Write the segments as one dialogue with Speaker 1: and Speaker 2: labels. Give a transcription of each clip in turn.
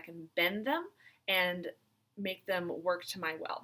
Speaker 1: can bend them and make them work to my will.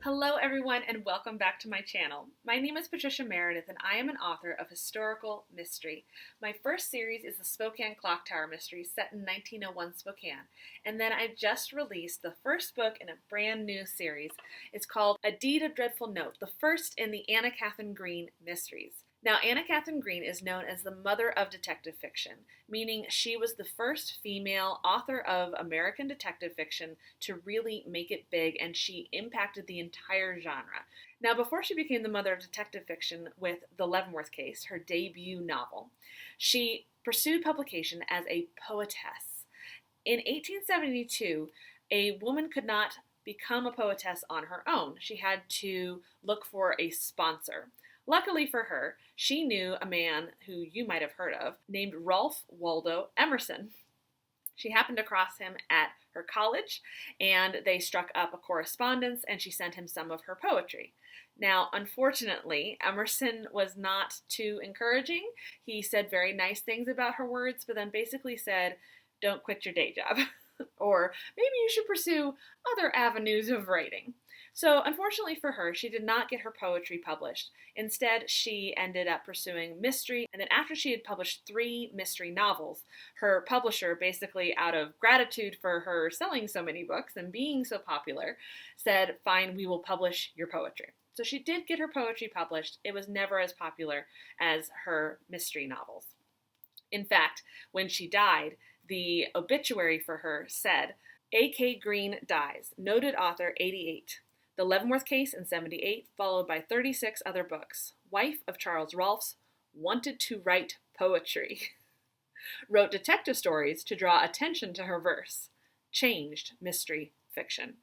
Speaker 1: Hello everyone and welcome back to my channel. My name is Patricia Meredith and I am an author of historical mystery. My first series is the Spokane Clock Tower mystery set in 1901 Spokane, and then I just released the first book in a brand new series. It's called A Deed of Dreadful Note, the first in the Anna Katharine Green mysteries. Now, Anna Katharine Green is known as the mother of detective fiction, meaning she was the first female author of American detective fiction to really make it big, and she impacted the entire genre. Now, before she became the mother of detective fiction with The Leavenworth Case, her debut novel, she pursued publication as a poetess. In 1872, a woman could not become a poetess on her own. She had to look for a sponsor. Luckily for her, she knew a man who you might have heard of named Ralph Waldo Emerson. She happened across him at her college, and they struck up a correspondence, and she sent him some of her poetry. Now, unfortunately, Emerson was not too encouraging. He said very nice things about her words, but then basically said, "Don't quit your day job," or maybe you should pursue other avenues of writing. So unfortunately for her, she did not get her poetry published. Instead, she ended up pursuing mystery, and then after she had published 3 mystery novels, her publisher, basically out of gratitude for her selling so many books and being so popular, said, "Fine, we will publish your poetry." So she did get her poetry published. It was never as popular as her mystery novels. In fact, when she died, the obituary for her said, A.K. Green dies, noted author, 88. The Leavenworth Case in 78, followed by 36 other books. Wife of Charles Rolfs, wanted to write poetry. Wrote detective stories to draw attention to her verse. Changed mystery fiction.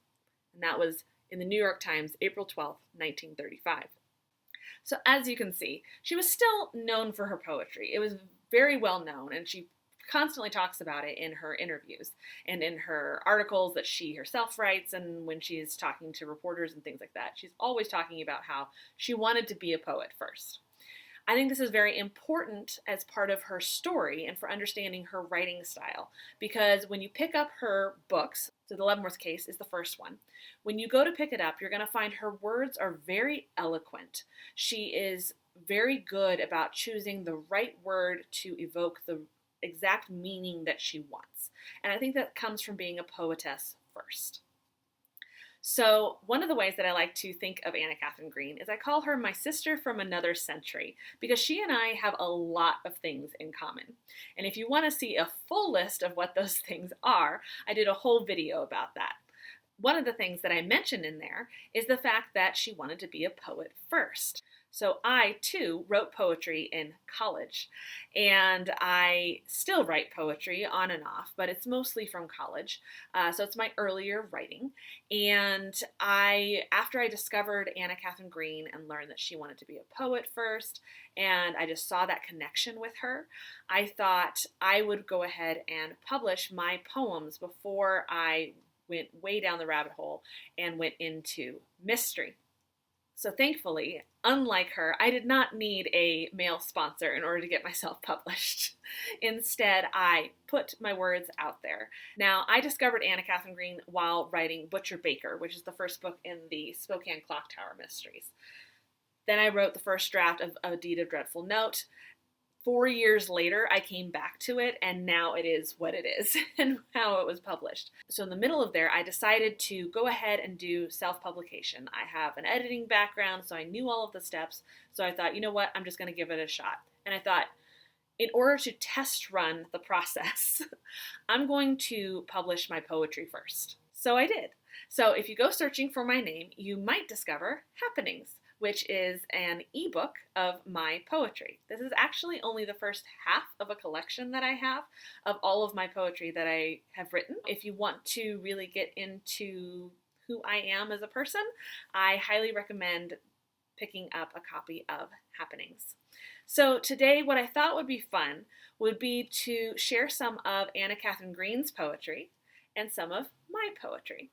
Speaker 1: And that was in the New York Times, April 12, 1935. So as you can see, she was still known for her poetry. It was very well known, and she constantly talks about it in her interviews and in her articles that she herself writes, and when she's talking to reporters and things like that. She's always talking about how she wanted to be a poet first. I think this is very important as part of her story and for understanding her writing style, because when you pick up her books, so The Leavenworth Case is the first one, when you go to pick it up, you're going to find her words are very eloquent. She is very good about choosing the right word to evoke the exact meaning that she wants. And I think that comes from being a poetess first. So one of the ways that I like to think of Anna Katharine Green is I call her my sister from another century, because she and I have a lot of things in common. And if you want to see a full list of what those things are, I did a whole video about that. One of the things that I mentioned in there is the fact that she wanted to be a poet first. So I, too, wrote poetry in college, and I still write poetry on and off, but it's mostly from college, so it's my earlier writing. And after I discovered Anna Katharine Green and learned that she wanted to be a poet first, and I just saw that connection with her, I thought I would go ahead and publish my poems before I went way down the rabbit hole and went into mystery. So thankfully, unlike her, I did not need a male sponsor in order to get myself published. Instead, I put my words out there. Now, I discovered Anna Katharine Green while writing Butcher Baker, which is the first book in the Spokane Clock Tower mysteries. Then I wrote the first draft of A Deed of Dreadful Note. 4 years later, I came back to it, and now it is what it is and how it was published. So in the middle of there, I decided to go ahead and do self-publication. I have an editing background, so I knew all of the steps. So I thought, you know what, I'm just going to give it a shot. And I thought, in order to test run the process, I'm going to publish my poetry first. So I did. So if you go searching for my name, you might discover Happenings, which is an ebook of my poetry. This is actually only the first half of a collection that I have of all of my poetry that I have written. If you want to really get into who I am as a person, I highly recommend picking up a copy of Happenings. So today, what I thought would be fun would be to share some of Anna Katharine Green's poetry and some of my poetry.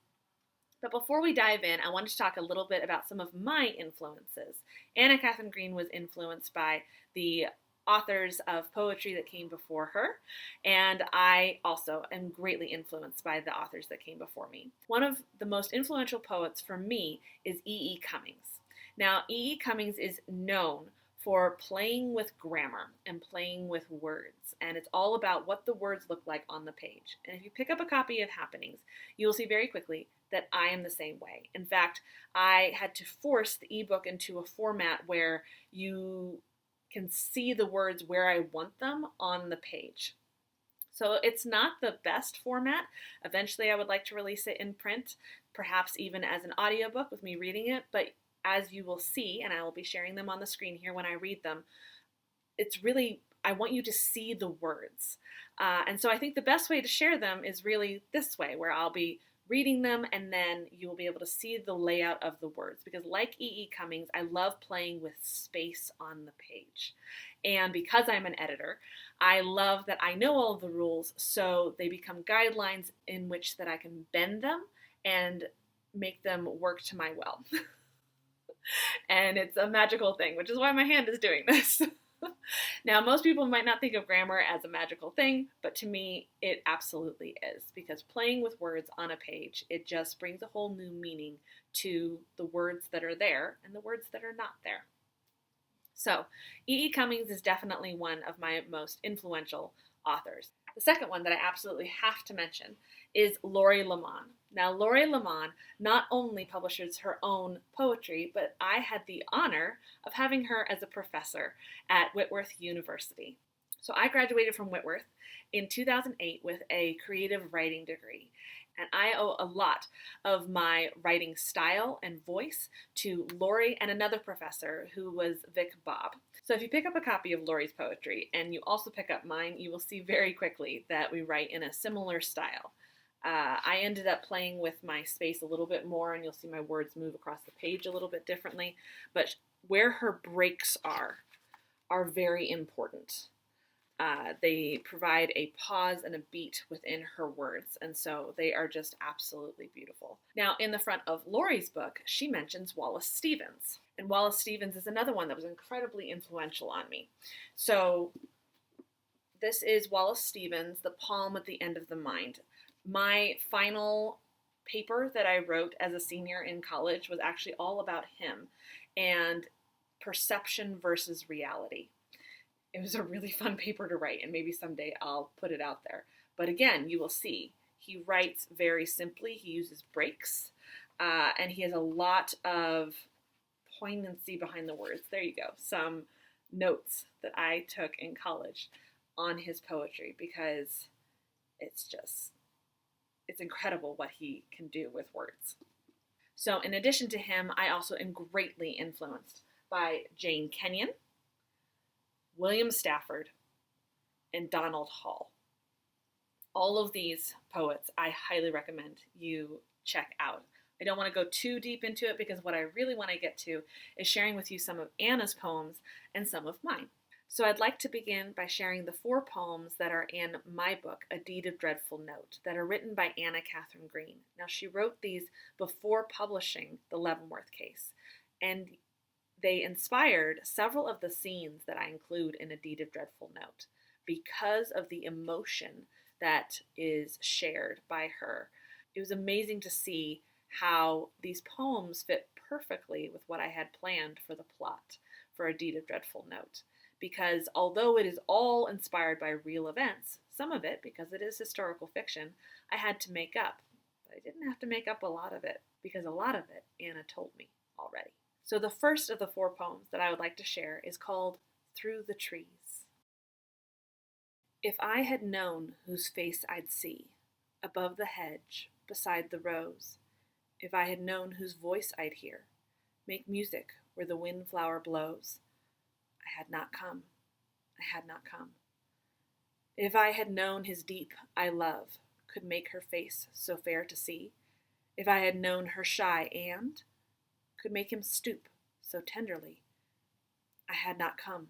Speaker 1: But before we dive in, I wanted to talk a little bit about some of my influences. Anna Katharine Green was influenced by the authors of poetry that came before her, and I also am greatly influenced by the authors that came before me. One of the most influential poets for me is E. E. Cummings. Now, E. E. Cummings is known for playing with grammar and playing with words, and it's all about what the words look like on the page. And if you pick up a copy of Happenings, you will see very quickly that I am the same way. In fact, I had to force the ebook into a format where you can see the words where I want them on the page. So it's not the best format. Eventually I would like to release it in print, perhaps even as an audiobook with me reading it, but as you will see, and I will be sharing them on the screen here when I read them, it's really, I want you to see the words. And so I think the best way to share them is really this way, where I'll be reading them and then you will be able to see the layout of the words. Because like E. E. Cummings, I love playing with space on the page. And because I'm an editor, I love that I know all of the rules, so they become guidelines in which that I can bend them and make them work to my will. And it's a magical thing, which is why my hand is doing this. Now, most people might not think of grammar as a magical thing, but to me, it absolutely is, because playing with words on a page, it just brings a whole new meaning to the words that are there and the words that are not there. So, E. E. Cummings is definitely one of my most influential authors. The second one that I absolutely have to mention is Lori Lamont. Now, Lori Lamont not only publishes her own poetry, but I had the honor of having her as a professor at Whitworth University. So I graduated from Whitworth in 2008 with a creative writing degree. And I owe a lot of my writing style and voice to Lori and another professor who was Vic Bob. So if you pick up a copy of Lori's poetry and you also pick up mine, you will see very quickly that we write in a similar style. I ended up playing with my space a little bit more, and you'll see my words move across the page a little bit differently. But where her breaks are very important. They provide a pause and a beat within her words, and so they are just absolutely beautiful. Now, in the front of Lori's book, she mentions Wallace Stevens, and Wallace Stevens is another one that was incredibly influential on me. So this is Wallace Stevens, The Palm at the End of the Mind. My final paper that I wrote as a senior in college was actually all about him and perception versus reality. It was a really fun paper to write, and maybe someday I'll put it out there. But again, you will see, he writes very simply. He uses breaks, and he has a lot of poignancy behind the words. There you go. Some notes that I took in college on his poetry, because it's incredible what he can do with words. So in addition to him, I also am greatly influenced by Jane Kenyon, William Stafford, and Donald Hall. All of these poets I highly recommend you check out. I don't want to go too deep into it because what I really want to get to is sharing with you some of Anna's poems and some of mine. So I'd like to begin by sharing the 4 poems that are in my book, A Deed of Dreadful Note, that are written by Anna Katharine Green. Now, she wrote these before publishing the Leavenworth case, and they inspired several of the scenes that I include in A Deed of Dreadful Note because of the emotion that is shared by her. It was amazing to see how these poems fit perfectly with what I had planned for the plot for A Deed of Dreadful Note. Because although it is all inspired by real events, some of it, because it is historical fiction, I had to make up. But I didn't have to make up a lot of it, because a lot of it Anna told me already. So the first of the 4 poems that I would like to share is called Through the Trees. If I had known whose face I'd see, above the hedge, beside the rose, if I had known whose voice I'd hear, make music where the windflower blows, I had not come, I had not come. If I had known his deep I love could make her face so fair to see, if I had known her shy and could make him stoop so tenderly, I had not come,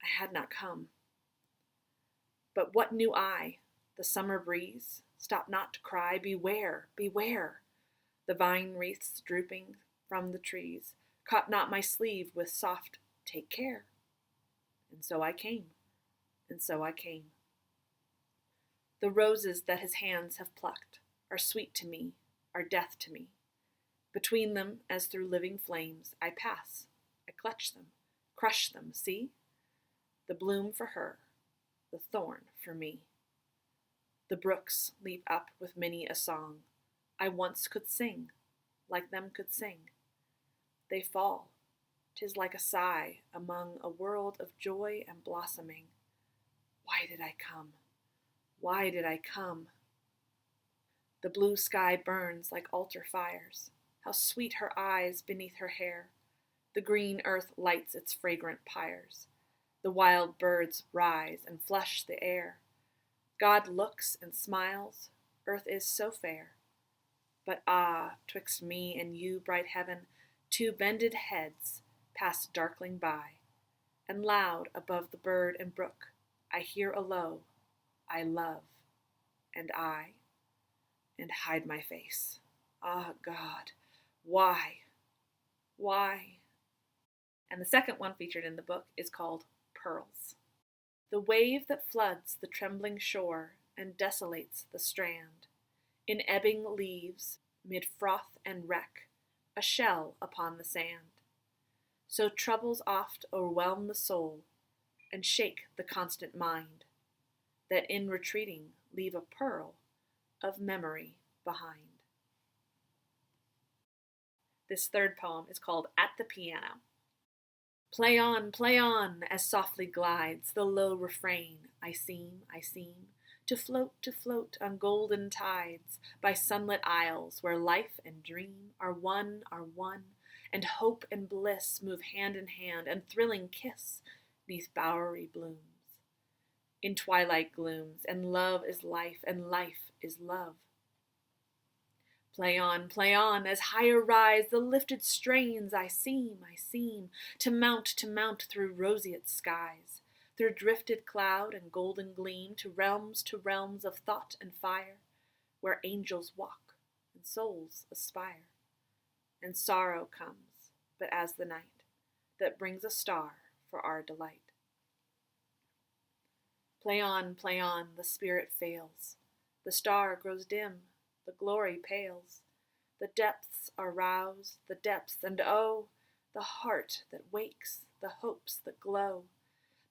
Speaker 1: I had not come. But what knew I, the summer breeze, stopped not to cry, beware, beware. The vine wreaths drooping from the trees caught not my sleeve with soft take care. And so I came, and so I came. The roses that his hands have plucked are sweet to me, are death to me. Between them, as through living flames, I pass, I clutch them, crush them, see? The bloom for her, the thorn for me. The brooks leap up with many a song I once could sing, like them could sing. They fall, 'tis like a sigh among a world of joy and blossoming. Why did I come? Why did I come? The blue sky burns like altar fires. How sweet her eyes beneath her hair. The green earth lights its fragrant pyres. The wild birds rise and flush the air. God looks and smiles, earth is so fair. But ah, 'twixt me and you, bright heaven, two bended heads pass darkling by, and loud above the bird and brook I hear a low, I love, and hide my face. Ah, God, why? Why? And the second one featured in the book is called Pearls. The wave that floods the trembling shore and desolates the strand, in ebbing leaves, mid froth and wreck, a shell upon the sand. So troubles oft o'erwhelm the soul and shake the constant mind, that in retreating leave a pearl of memory behind. This third poem is called At the Piano. Play on, as softly glides the low refrain. I seem to float on golden tides by sunlit isles where life and dream are one, and hope and bliss move hand in hand and thrilling kiss 'neath bowery blooms. In twilight glooms, and love is life, and life is love. Play on, as higher rise the lifted strains. I seem to mount through roseate skies, through drifted cloud and golden gleam, to realms of thought and fire, where angels walk and souls aspire. And sorrow comes, but as the night that brings a star for our delight. Play on, the spirit fails, the star grows dim, the glory pales, the depths are roused, the depths, and oh, the heart that wakes, the hopes that glow.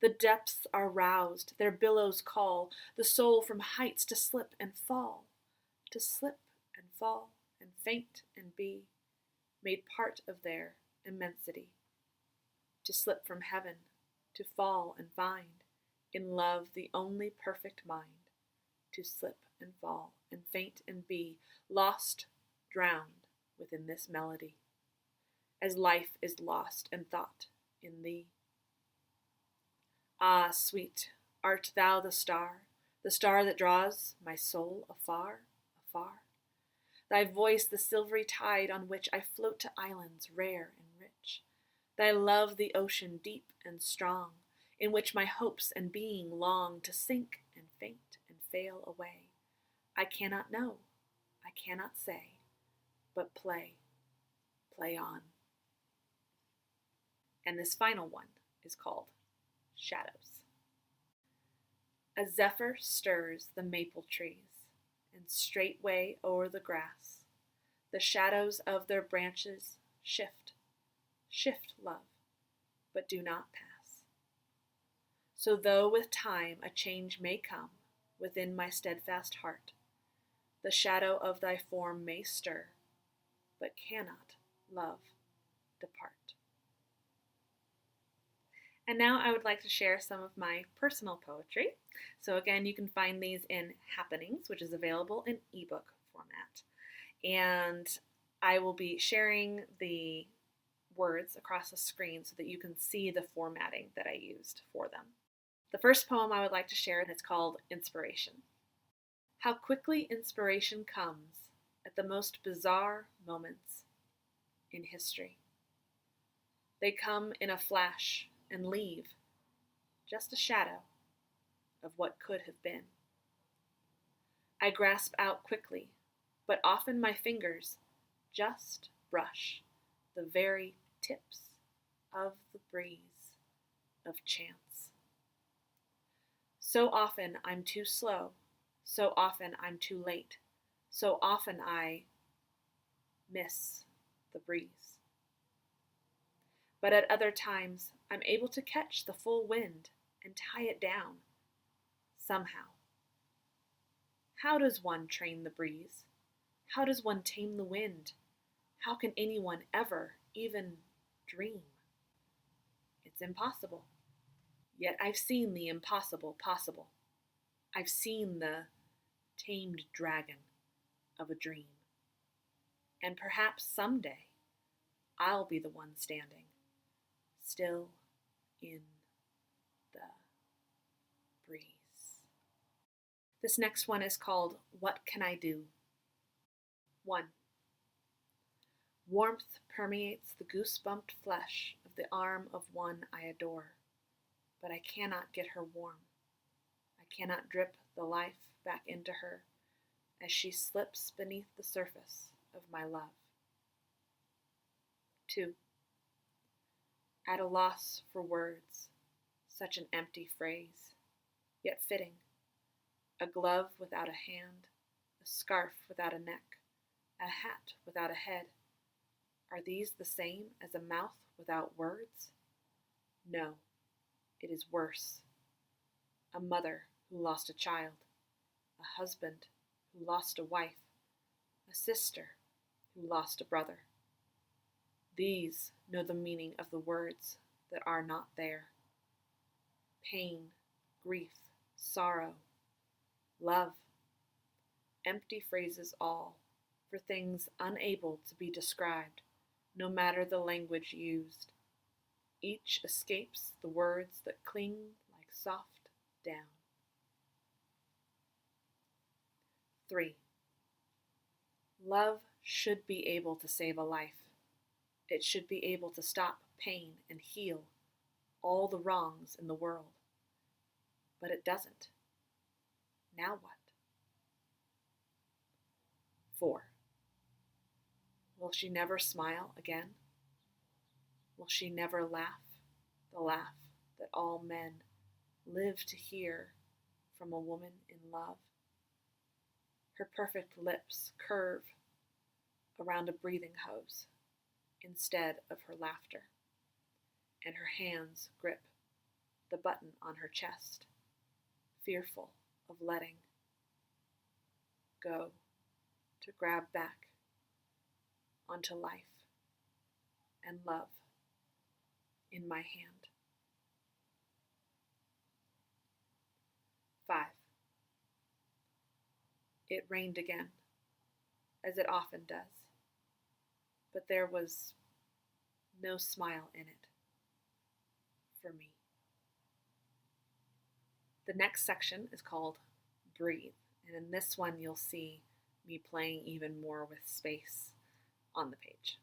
Speaker 1: The depths are roused, their billows call the soul from heights to slip and fall, to slip and fall and faint and be made part of their immensity, to slip from heaven, to fall and find in love the only perfect mind, to slip and fall and faint and be lost, drowned within this melody, as life is lost and thought in thee. Ah, sweet, art thou the star that draws my soul afar, afar? Thy voice the silvery tide on which I float to islands rare and rich, thy love the ocean deep and strong, in which my hopes and being long to sink and faint and fail away. I cannot know, I cannot say, but play on. And this final one is called Shadows. A zephyr stirs the maple trees, and straightway o'er the grass the shadows of their branches shift, love, but do not pass. So though with time a change may come within my steadfast heart, the shadow of thy form may stir, but cannot, love, depart. And now I would like to share some of my personal poetry. So again, you can find these in Happenings, which is available in ebook format. And I will be sharing the words across the screen so that you can see the formatting that I used for them. The first poem I would like to share is called Inspiration. How quickly inspiration comes at the most bizarre moments in history. They come in a flash and leave just a shadow of what could have been. I grasp out quickly, but often my fingers just brush the very tips of the breeze of chance. So often I'm too slow. So often I'm too late. So often I miss the breeze. But at other times, I'm able to catch the full wind and tie it down, somehow. How does one train the breeze? How does one tame the wind? How can anyone ever even dream? It's impossible. Yet I've seen the impossible possible. I've seen the tamed dragon of a dream. And perhaps someday I'll be the one standing, still in the breeze. This next one is called What Can I Do? 1. Warmth permeates the goose-bumped flesh of the arm of one I adore, but I cannot get her warm. I cannot drip the life back into her as she slips beneath the surface of my love. 2. At a loss for words, such an empty phrase, yet fitting. A glove without a hand, a scarf without a neck, a hat without a head. Are these the same as a mouth without words? No, it is worse. A mother who lost a child, a husband who lost a wife, a sister who lost a brother. These know the meaning of the words that are not there. Pain, grief, sorrow, love, empty phrases all, for things unable to be described, no matter the language used. Each escapes the words that cling like soft down. 3. Love should be able to save a life. It should be able to stop pain and heal all the wrongs in the world. But it doesn't. Now what? 4. Will she never smile again? Will she never laugh the laugh that all men live to hear from a woman in love? Her perfect lips curve around a breathing hose instead of her laughter, and her hands grip the button on her chest, fearful of letting go to grab back onto life and love in my hand. 5. It rained again, as it often does, but there was no smile in it for me. The next section is called Breathe, and in this one you'll see me playing even more with space on the page.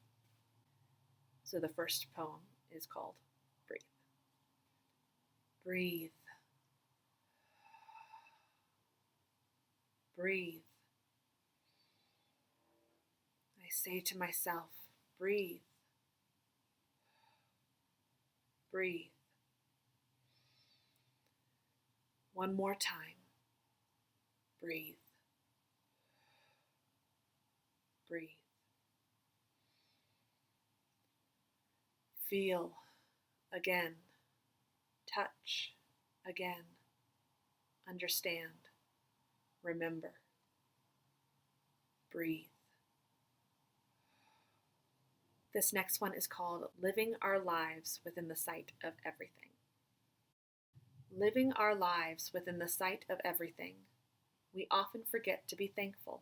Speaker 1: So the first poem is called Breathe. Breathe. Breathe. I say to myself, breathe. Breathe. One more time. Breathe. Breathe. Feel again. Touch again. Understand. Remember. Breathe. This next one is called Living Our Lives Within the Sight of Everything. Living our lives within the sight of everything, we often forget to be thankful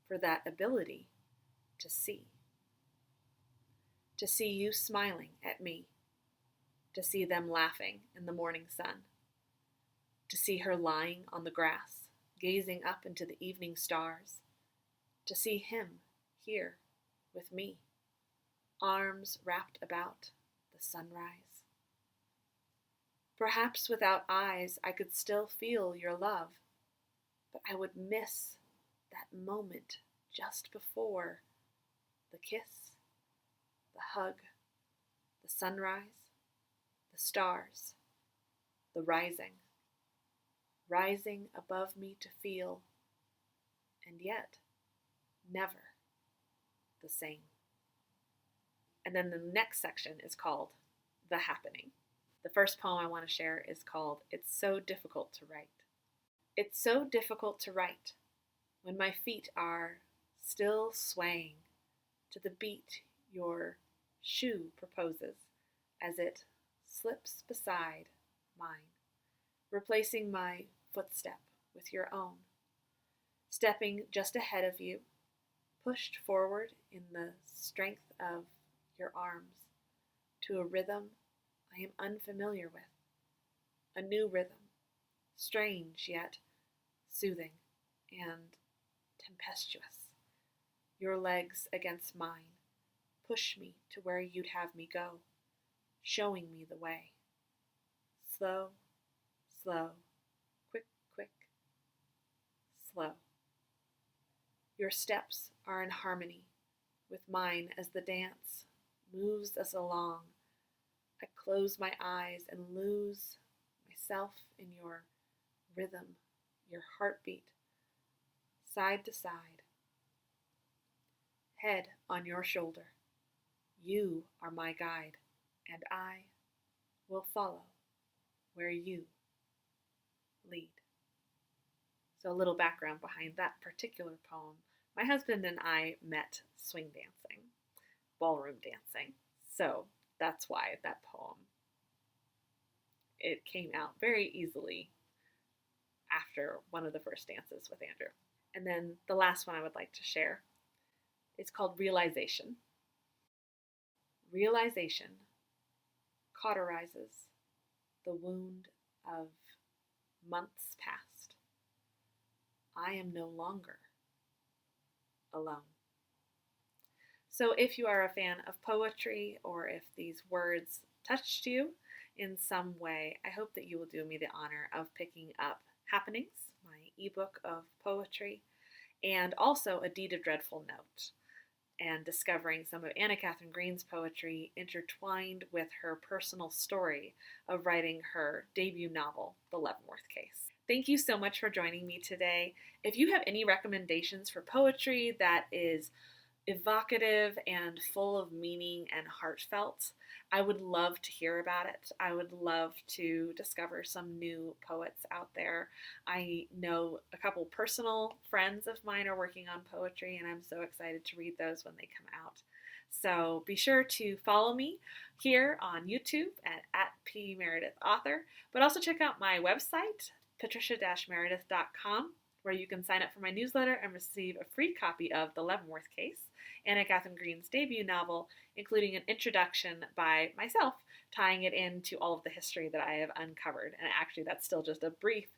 Speaker 1: for that ability to see. To see you smiling at me, to see them laughing in the morning sun, to see her lying on the grass, gazing up into the evening stars, to see him here with me, arms wrapped about the sunrise. Perhaps without eyes I could still feel your love, but I would miss that moment just before the kiss, the hug, the sunrise, the stars, the rising, rising above me to feel, and yet never the same. And then the next section is called The Happening. The first poem I want to share is called It's So Difficult to Write. It's so difficult to write when my feet are still swaying to the beat your shoe proposes as it slips beside mine, replacing my footstep with your own, stepping just ahead of you, pushed forward in the strength of your arms to a rhythm I am unfamiliar with, a new rhythm, strange yet soothing and tempestuous. Your legs against mine push me to where you'd have me go, showing me the way. Slow, slow, quick, quick, slow. Your steps are in harmony with mine as the dance moves us along. I close my eyes and lose myself in your rhythm, your heartbeat, side to side. Head on your shoulder. You are my guide, and I will follow where you lead. So a little background behind that particular poem. My husband and I met swing dancing, ballroom dancing. So that's why that poem, it came out very easily after one of the first dances with Andrew. And then the last one I would like to share is called Realization. Realization cauterizes the wound of months past. I am no longer alone. So if you are a fan of poetry, or if these words touched you in some way, I hope that you will do me the honor of picking up Happenings, my ebook of poetry, and also A Deed of Dreadful Note, and discovering some of Anna Katharine Green's poetry intertwined with her personal story of writing her debut novel, The Leavenworth Case. Thank you so much for joining me today. If you have any recommendations for poetry that is evocative and full of meaning and heartfelt, I would love to hear about it. I would love to discover some new poets out there. I know a couple personal friends of mine are working on poetry, and I'm so excited to read those when they come out. So be sure to follow me here on YouTube at @PMeredithAuthor, but also check out my website, patricia-meredith.com, where you can sign up for my newsletter and receive a free copy of The Leavenworth Case, Anna Katharine Green's debut novel, including an introduction by myself, tying it into all of the history that I have uncovered. And actually, that's still just a brief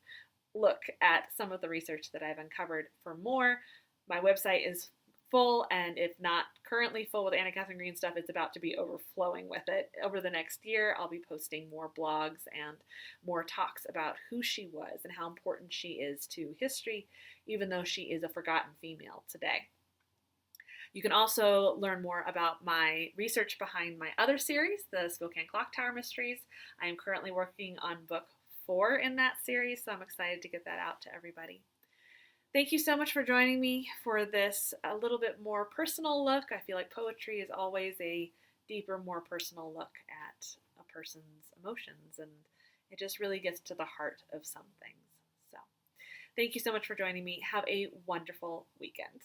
Speaker 1: look at some of the research that I've uncovered. For more, my website is full, and if not currently full with Anna Katharine Green stuff, it's about to be overflowing with it. Over the next year, I'll be posting more blogs and more talks about who she was and how important she is to history, even though she is a forgotten female today. You can also learn more about my research behind my other series, the Spokane Clock Tower Mysteries. I am currently working on book 4 in that series, so I'm excited to get that out to everybody. Thank you so much for joining me for this a little bit more personal look. I feel like poetry is always a deeper, more personal look at a person's emotions, and it just really gets to the heart of some things. So thank you so much for joining me. Have a wonderful weekend.